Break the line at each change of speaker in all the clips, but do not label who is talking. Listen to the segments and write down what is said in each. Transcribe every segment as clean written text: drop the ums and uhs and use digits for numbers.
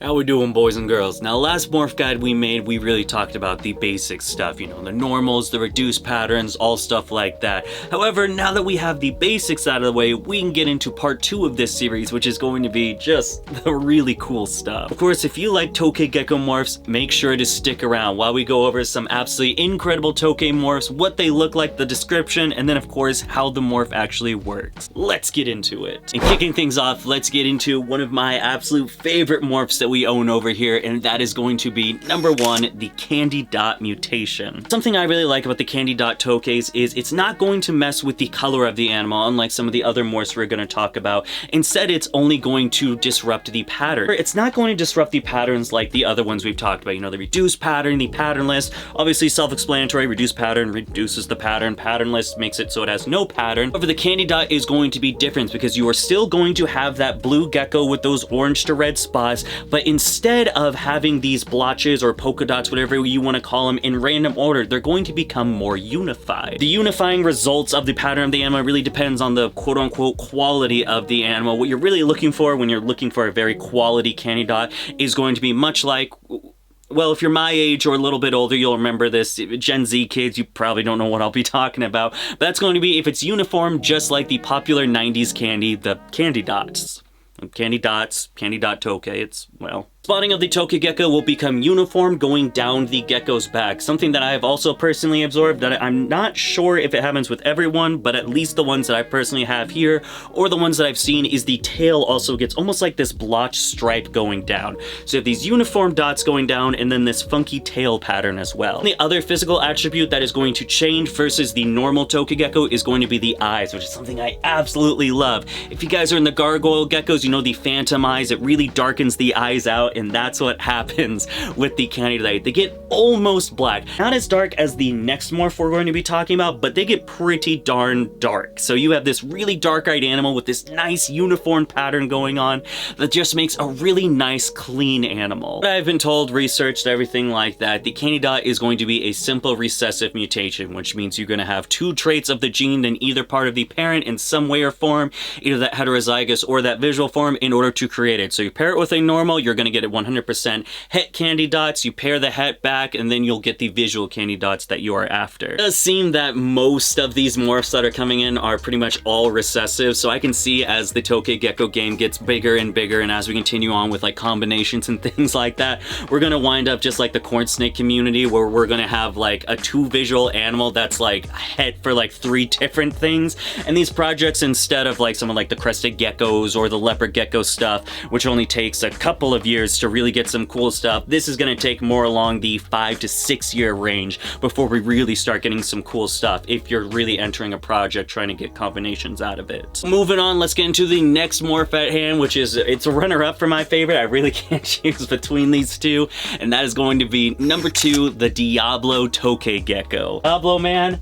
How we doing, boys and girls? Now, last morph guide we made, we really talked about the basic stuff, you know, the normals, the reduced patterns, all stuff like that. However, now that we have the basics out of the way, we can get into part 2 of this series, which is going to be just the really cool stuff. Of course, if you like Tokay Gecko morphs, make sure to stick around while we go over some absolutely incredible Tokay morphs, what they look like, the description, and then of course, how the morph actually works. Let's get into it. And kicking things off, let's get into one of my absolute favorite morphs that we own over here, and that is going to be number 1, the candy dot mutation. Something I really like about the candy dot tokays is it's not going to mess with the color of the animal, unlike some of the other morphs we're going to talk about. Instead, it's only going to disrupt the pattern. It's not going to disrupt the patterns like the other ones we've talked about, you know, the reduced pattern, the patternless. Obviously self-explanatory, reduced pattern reduces the pattern, patternless makes it so it has no pattern. However, the candy dot is going to be different because you are still going to have that blue gecko with those orange to red spots, but instead of having these blotches or polka dots, whatever you want to call them, in random order, they're going to become more unified. The unifying results of the pattern of the animal really depends on the quote-unquote quality of the animal. What you're really looking for when you're looking for a very quality candy dot is going to be much like, well, if you're my age or a little bit older, you'll remember this. Gen Z kids, you probably don't know what I'll be talking about. But that's going to be if it's uniform, just like the popular 90s candy, the candy dots. Candy dots, candy dot tokay, it's, well, spotting of the Tokay Gecko will become uniform going down the gecko's back. Something that I have also personally absorbed that I'm not sure if it happens with everyone, but at least the ones that I personally have here, or the ones that I've seen, is the tail also gets almost like this blotch stripe going down. So you have these uniform dots going down and then this funky tail pattern as well. The other physical attribute that is going to change versus the normal Tokay Gecko is going to be the eyes, which is something I absolutely love. If you guys are in the gargoyle geckos, you know the phantom eyes, it really darkens the eyes out, and that's what happens with the candy dot. They get almost black. Not as dark as the next morph we're going to be talking about, but they get pretty darn dark. So you have this really dark-eyed animal with this nice uniform pattern going on that just makes a really nice, clean animal. I've been told, researched, everything like that, the candy dot is going to be a simple recessive mutation, which means you're going to have 2 traits of the gene in either part of the parent in some way or form, either that heterozygous or that visual form, in order to create it. So you pair it with a normal, you're going to get it 100% het candy dots, you pair the het back, and then you'll get the visual candy dots that you are after. It does seem that most of these morphs that are coming in are pretty much all recessive, so I can see as the Tokay Gecko game gets bigger and bigger, and as we continue on with like combinations and things like that, we're gonna wind up just like the corn snake community, where we're gonna have like a 2 visual animal that's like het for like 3 different things. And these projects, instead of like some of like the crested geckos or the leopard gecko stuff, which only takes a couple of years to really get some cool stuff, this is going to take more along the 5 to 6 year range before we really start getting some cool stuff, if you're really entering a project trying to get combinations out of it. Moving on, let's get into the next morph at hand, which is, it's a runner-up for my favorite. I really can't choose between these two, and that is going to be number 2, the Diablo Tokay Gecko. Diablo, man,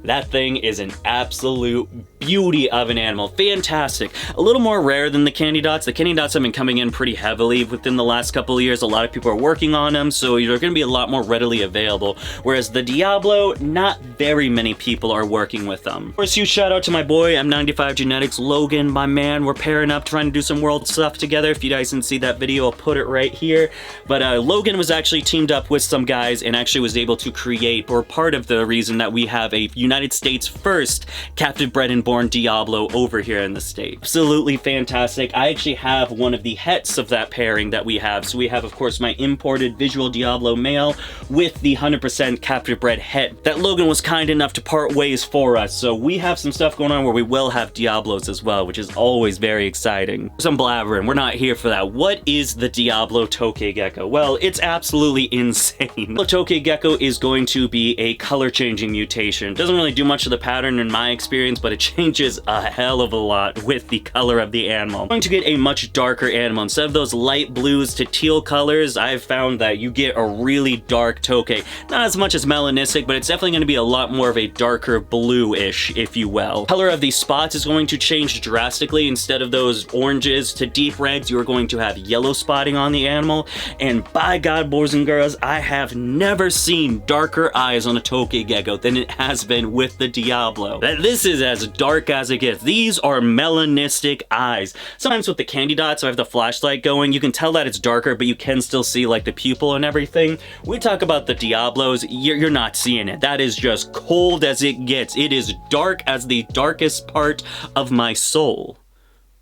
that thing is an absolute beauty of an animal. Fantastic. A little more rare than the candy dots. The candy dots have been coming in pretty heavily within the last couple of years. A lot of people are working on them, so they're going to be a lot more readily available. Whereas the Diablo, not very many people are working with them. Of course, huge shout out to my boy, M95 Genetics, Logan, my man. We're pairing up, trying to do some world stuff together. If you guys didn't see that video, I'll put it right here. But Logan was actually teamed up with some guys and actually was able to create, or part of the reason that we have a United States first captive bred and born Diablo over here in the state. Absolutely fantastic. I actually have one of the hets of that pairing that we have. So we have, of course, my imported visual Diablo male with the 100% captive bred het that Logan was kind enough to part ways for us. So we have some stuff going on where we will have Diablos as well, which is always very exciting. Some blabbering, we're not here for that. What is the Diablo Tokay Gecko? Well, it's absolutely insane. The Tokay Gecko is going to be a color changing mutation. It doesn't really do much of the pattern in my experience, but it changes a hell of a lot with the color of the animal. I'm going to get a much darker animal. Instead of those light blues to teal colors, I've found that you get a really dark Tokay. Not as much as melanistic, but it's definitely going to be a lot more of a darker blue-ish, if you will. Color of these spots is going to change drastically. Instead of those oranges to deep reds, you are going to have yellow spotting on the animal. And by God, boys and girls, I have never seen darker eyes on a Tokay Gecko than it has been with the Diablo. This is as dark dark as it gets. These are melanistic eyes. Sometimes with the candy dots, so I have the flashlight going, you can tell that it's darker, but you can still see like the pupil and everything. We talk about the Diablos, you're not seeing it. That is just cold as it gets. It is dark as the darkest part of my soul.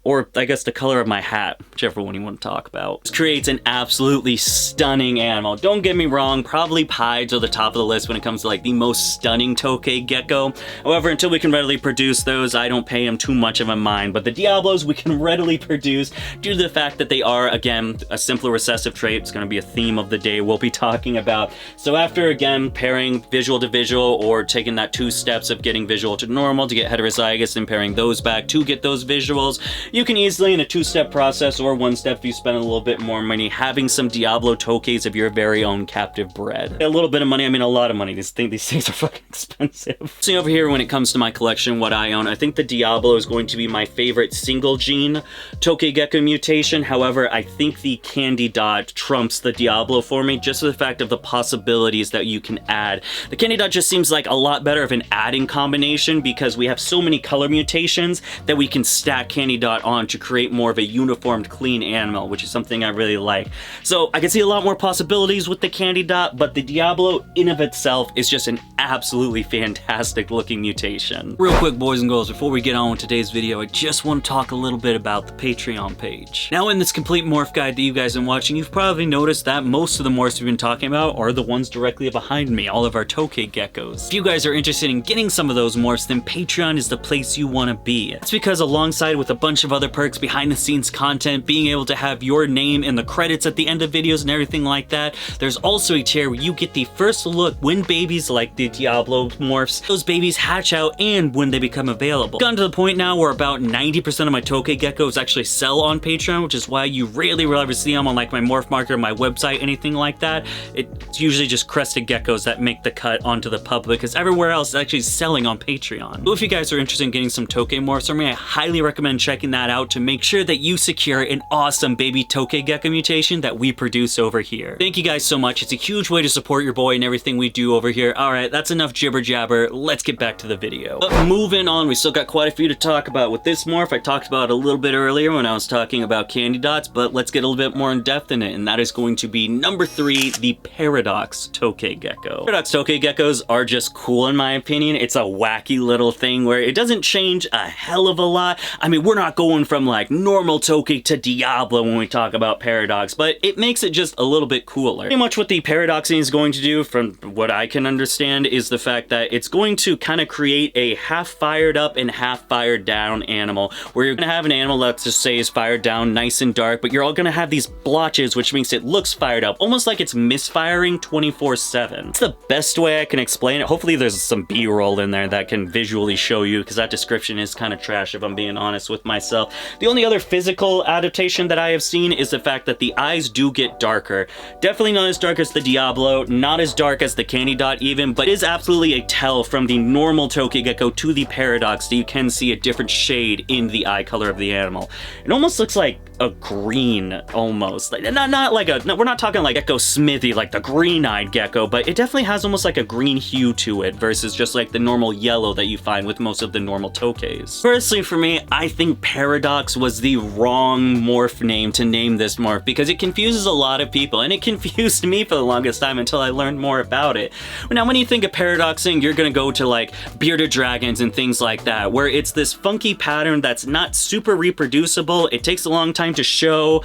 Or I guess the color of my hat, whichever one you want to talk about. This creates an absolutely stunning animal. Don't get me wrong, probably pieds are the top of the list when it comes to like the most stunning Tokay Gecko. However, until we can readily produce those, I don't pay them too much of a mind. But the Diablos we can readily produce due to the fact that they are, again, a simpler recessive trait. It's going to be a theme of the day we'll be talking about. So after, again, pairing visual to visual or taking that 2 steps of getting visual to normal to get heterozygous and pairing those back to get those visuals, you can easily, in a 2-step process or 1 step if you spend a little bit more money, having some Diablo Tokays of your very own captive bred. A little bit of money, I mean a lot of money. These things are fucking expensive. See over here when it comes to my collection, what I own, I think the Diablo is going to be my favorite single gene Tokay Gecko mutation. However, I think the Candy Dot trumps the Diablo for me, just for the fact of the possibilities that you can add. The Candy Dot just seems like a lot better of an adding combination because we have so many color mutations that we can stack Candy Dot on to create more of a uniformed, clean animal, which is something I really like. So I can see a lot more possibilities with the Candy Dot, but the Diablo in of itself is just an absolutely fantastic looking mutation. Real quick, boys and girls, before we get on with today's video, I just want to talk a little bit about the Patreon page. Now, in this complete morph guide that you guys have been watching, you've probably noticed that most of the morphs we've been talking about are the ones directly behind me, all of our Tokay Geckos. If you guys are interested in getting some of those morphs, then Patreon is the place you want to be. That's because alongside with a bunch of other perks, behind the scenes content, being able to have your name in the credits at the end of videos and everything like that, there's also a tier where you get the first look when babies like the Diablo morphs, those babies hatch out and when they become available. Gotten to the point now where about 90% of my Tokay Geckos actually sell on Patreon, which is why you rarely will ever see them on like my morph marker, my website, anything like that. It's usually just crested geckos that make the cut onto the public because everywhere else is actually selling on Patreon. So if you guys are interested in getting some Tokay morphs from me, I highly recommend checking that out to make sure that you secure an awesome baby Tokay Gecko mutation that we produce over here. Thank you guys so much. It's a huge way to support your boy and everything we do over here. Alright, that's enough jibber jabber. Let's get back to the video. But moving on, we still got quite a few to talk about. With this morph, I talked about it a little bit earlier when I was talking about candy dots, but let's get a little bit more in depth in it, and that is going to be number 3, the Paradox Tokay Gecko. Paradox Tokay Geckos are just cool in my opinion. It's a wacky little thing where it doesn't change a hell of a lot. I mean, we're not going from like normal Tokay to Diablo when we talk about Paradox, but it makes it just a little bit cooler. Pretty much what the Paradoxing is going to do, from what I can understand, is the fact that it's going to kind of create a half fired up and half fired down animal, where you're going to have an animal, let's just say, is fired down nice and dark, but you're all going to have these blotches, which means it looks fired up, almost like it's misfiring 24/7. It's the best way I can explain it. Hopefully there's some B-roll in there that can visually show you, because that description is kind of trash if I'm being honest with myself. The only other physical adaptation that I have seen is the fact that the eyes do get darker. Definitely not as dark as the Diablo, not as dark as the Candy Dot even, but it is absolutely a tell from the normal Tokay Gecko to the Paradox that you can see a different shade in the eye color of the animal. It almost looks like a green, almost. Like, not like a, no, we're not talking like Gecko Smithy, like the green-eyed gecko, but it definitely has almost like a green hue to it versus just like the normal yellow that you find with most of the normal Tokays. Personally for me, I think Paradox was the wrong morph name to name this morph because it confuses a lot of people, and it confused me for the longest time until I learned more about it. Now, when you think of Paradoxing, you're gonna go to like bearded dragons and things like that, where it's this funky pattern that's not super reproducible. It takes a long time to show.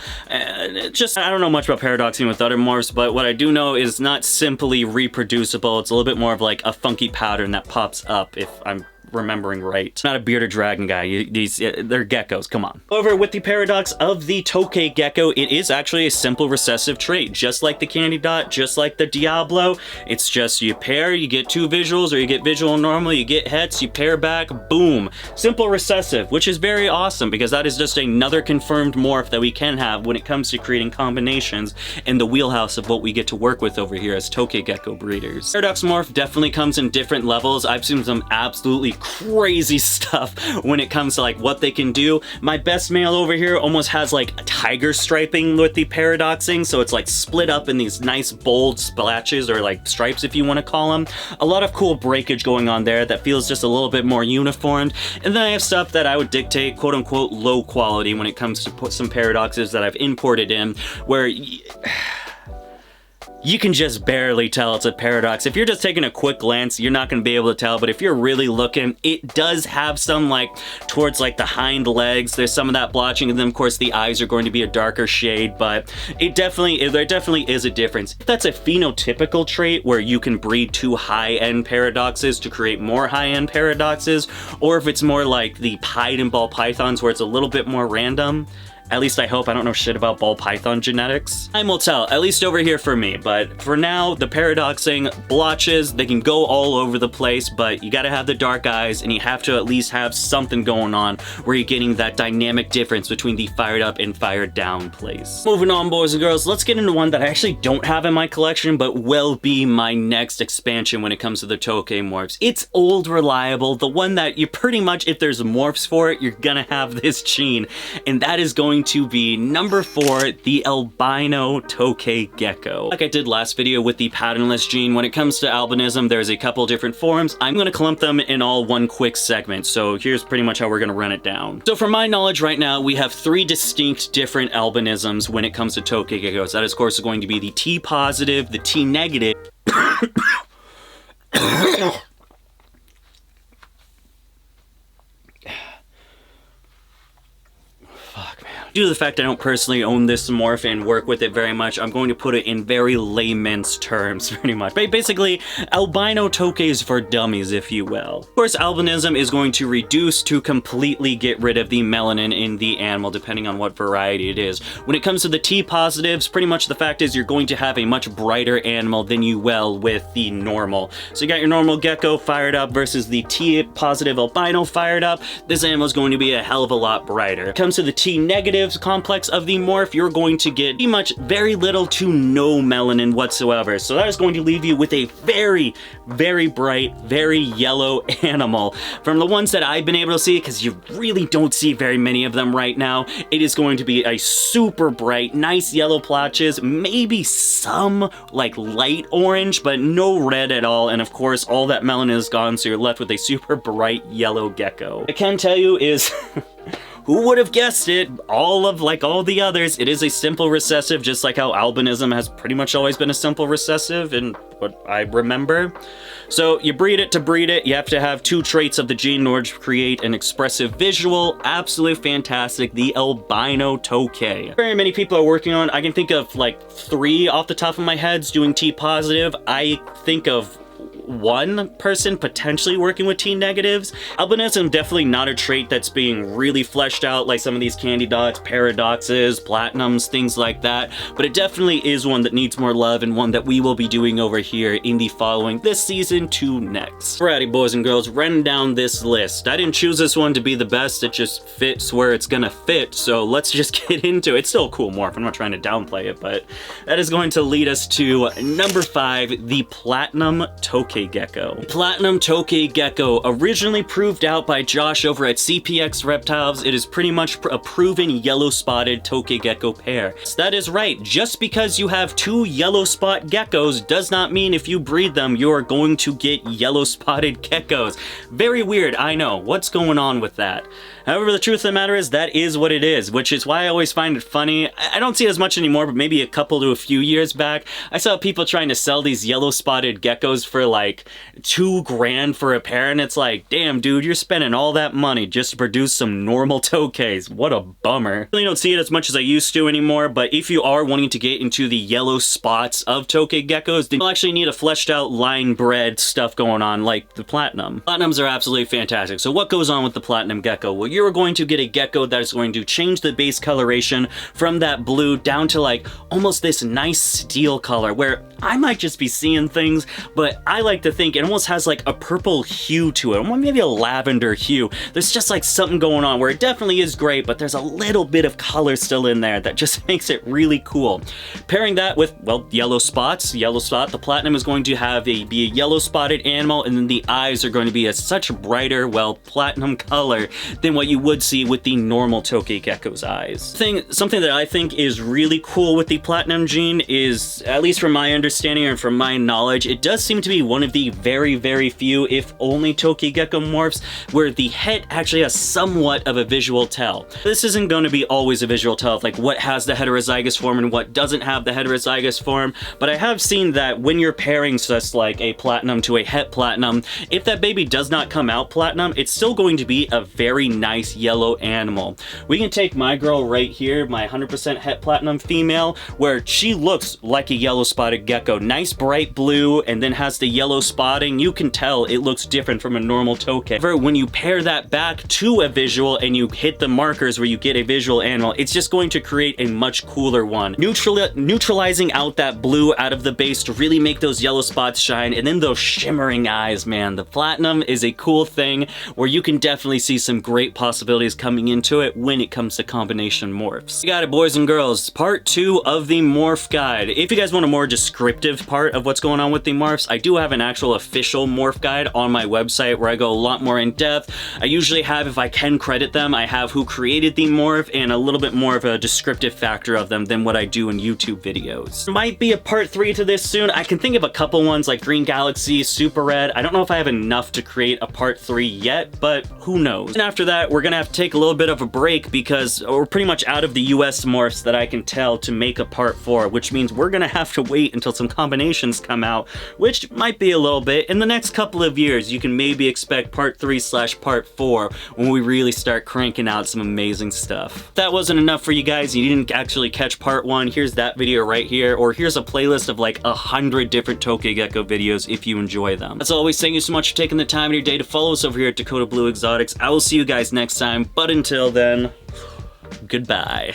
Just, I don't know much about Paradoxing with other morphs, but what I do know is not simply reproducible. It's a little bit more of like a funky pattern that pops up, if I'm remembering right. Not a bearded dragon guy. They're geckos, come on. However, with the Paradox of the Tokay Gecko, it is actually a simple recessive trait, just like the Candy Dot, just like the Diablo. It's just you pair, you get 2 visuals, or you get visual normal, you get hets, you pair back, boom. Simple recessive, which is very awesome because that is just another confirmed morph that we can have when it comes to creating combinations in the wheelhouse of what we get to work with over here as Tokay Gecko breeders. Paradox morph definitely comes in different levels. I've seen some absolutely crazy stuff when it comes to like what they can do. My best male over here almost has like a tiger striping with the paradoxing, so it's like split up in these nice bold splatches, or like stripes if you want to call them. A lot of cool breakage going on there that feels just a little bit more uniformed. And then I have stuff that I would dictate quote unquote low quality when it comes to put some paradoxes that I've imported in, where you can just barely tell it's a paradox. If you're just taking a quick glance, you're not going to be able to tell, but if you're really looking, it does have some like towards like the hind legs, there's some of that blotching, and then of course the eyes are going to be a darker shade, but there definitely is a difference. If that's a phenotypical trait where you can breed two high-end paradoxes to create more high-end paradoxes, or if it's more like the pied and ball pythons where it's a little bit more random, at least I hope. I don't know shit about ball python genetics. Time will tell, at least over here for me. But for now, the paradoxing blotches, they can go all over the place, but you gotta have the dark eyes, and you have to at least have something going on where you're getting that dynamic difference between the fired up and fired down place. Moving on, boys and girls, let's get into one that I actually don't have in my collection, but will be my next expansion when it comes to the Tokay morphs. It's old, reliable, the one that you pretty much, if there's morphs for it, you're gonna have this gene, and that is going to be number 4, the Albino Tokay Gecko. Like I did last video with the patternless gene, when it comes to albinism, there's a couple different forms. I'm gonna clump them in all one quick segment, so here's pretty much how we're gonna run it down. So from my knowledge right now, we have 3 distinct different albinisms when it comes to Tokay Geckos. That is, of course, going to be the T positive, the T negative, due to the fact I don't personally own this morph and work with it very much, I'm going to put it in very layman's terms, pretty much. But basically, albino tokays for dummies, if you will. Of course, albinism is going to reduce to completely get rid of the melanin in the animal, depending on what variety it is. When it comes to the T positives, pretty much the fact is you're going to have a much brighter animal than you will with the normal. So you got your normal gecko fired up versus the T positive albino fired up. This animal is going to be a hell of a lot brighter. When it comes to the T negative complex of the morph, you're going to get pretty much very little to no melanin whatsoever. So that is going to leave you with a very, very bright, very yellow animal. From the ones that I've been able to see, because you really don't see very many of them right now, it is going to be a super bright, nice yellow blotches, maybe some like light orange, but no red at all. And of course, all that melanin is gone, so you're left with a super bright yellow gecko. I can tell you is who would have guessed it? All the others, it is a simple recessive, just like how albinism has pretty much always been a simple recessive in what I remember. So you breed it to breed it. You have to have 2 traits of the gene in order to create an expressive visual. Absolutely fantastic. The albino Tokay. Very many people are working on, I can think of like 3 off the top of my head doing T positive. I think of 1 person potentially working with T negatives. Albinism definitely not a trait that's being really fleshed out like some of these candy dots, paradoxes, platinums, things like that, but it definitely is one that needs more love, and one that we will be doing over here in the following this season to next. Alrighty, boys and girls, running down this list. I didn't choose this one to be the best, it just fits where it's gonna fit, so let's just get into it. It's still a cool morph, I'm not trying to downplay it, but that is going to lead us to number 5, the Platinum Tokay Gecko. Platinum Tokay Gecko, originally proved out by Josh over at CPX Reptiles, it is pretty much a proven yellow-spotted Tokay Gecko pair. So that is right, just because you have 2 yellow spot geckos does not mean if you breed them you are going to get yellow spotted geckos. Very weird, I know. What's going on with that? However, the truth of the matter is that is what it is, which is why I always find it funny. I don't see it as much anymore, but maybe a couple to a few years back, I saw people trying to sell these yellow spotted geckos for like $2 grand for a pair, and it's like, damn dude, you're spending all that money just to produce some normal tokays. What a bummer. I really don't see it as much as I used to anymore, but if you are wanting to get into the yellow spots of Tokay geckos, then you'll actually need a fleshed out line bred stuff going on like the Platinum. Platinums are absolutely fantastic. So what goes on with the Platinum Gecko? Well, you're going to get a gecko that is going to change the base coloration from that blue down to like almost this nice steel color, where I might just be seeing things, but I like like to think it almost has like a purple hue to it, or maybe a lavender hue. There's just like something going on where it definitely is great, but there's a little bit of color still in there that just makes it really cool. Pairing that with, well, yellow spots. Yellow spot, the platinum is going to have be a yellow spotted animal, and then the eyes are going to be a such brighter, well, platinum color than what you would see with the normal Tokay Gecko's eyes. Something that I think is really cool with the platinum gene is, at least from my understanding and from my knowledge, it does seem to be one of the very, very few, if only Tokay Gecko morphs, where the head actually has somewhat of a visual tell. This isn't going to be always a visual tell of like what has the heterozygous form and what doesn't have the heterozygous form, but I have seen that when you're pairing just like a platinum to a het platinum, if that baby does not come out platinum, it's still going to be a very nice yellow animal. We can take my girl right here, my 100% het platinum female, where she looks like a yellow spotted gecko. Nice bright blue, and then has the yellow spotting. You can tell it looks different from a normal Tokay. However, when you pair that back to a visual and you hit the markers where you get a visual animal, it's just going to create a much cooler one. Neutralizing out that blue out of the base to really make those yellow spots shine, and then those shimmering eyes, man. The platinum is a cool thing where you can definitely see some great possibilities coming into it when it comes to combination morphs. You got it, boys and girls. Part 2 of the morph guide. If you guys want a more descriptive part of what's going on with the morphs, I do have an actual official morph guide on my website where I go a lot more in depth. I usually have, if I can credit them, I have who created the morph and a little bit more of a descriptive factor of them than what I do in YouTube videos. There might be a part 3 to this soon. I can think of a couple ones like Green Galaxy, Super Red. I don't know if I have enough to create a part 3 yet, but who knows. And after that, we're gonna have to take a little bit of a break because we're pretty much out of the US morphs that I can tell to make a part 4, which means we're gonna have to wait until some combinations come out, which might be a little bit. In the next couple of years, you can maybe expect part 3/part 4 when we really start cranking out some amazing stuff. If that wasn't enough for you guys, you didn't actually catch part 1, here's that video right here, or here's a playlist of like 100 different Tokay Gecko videos if you enjoy them. As always, thank you so much for taking the time in your day to follow us over here at Dakota Blue Exotics. I will see you guys next time, but until then, goodbye.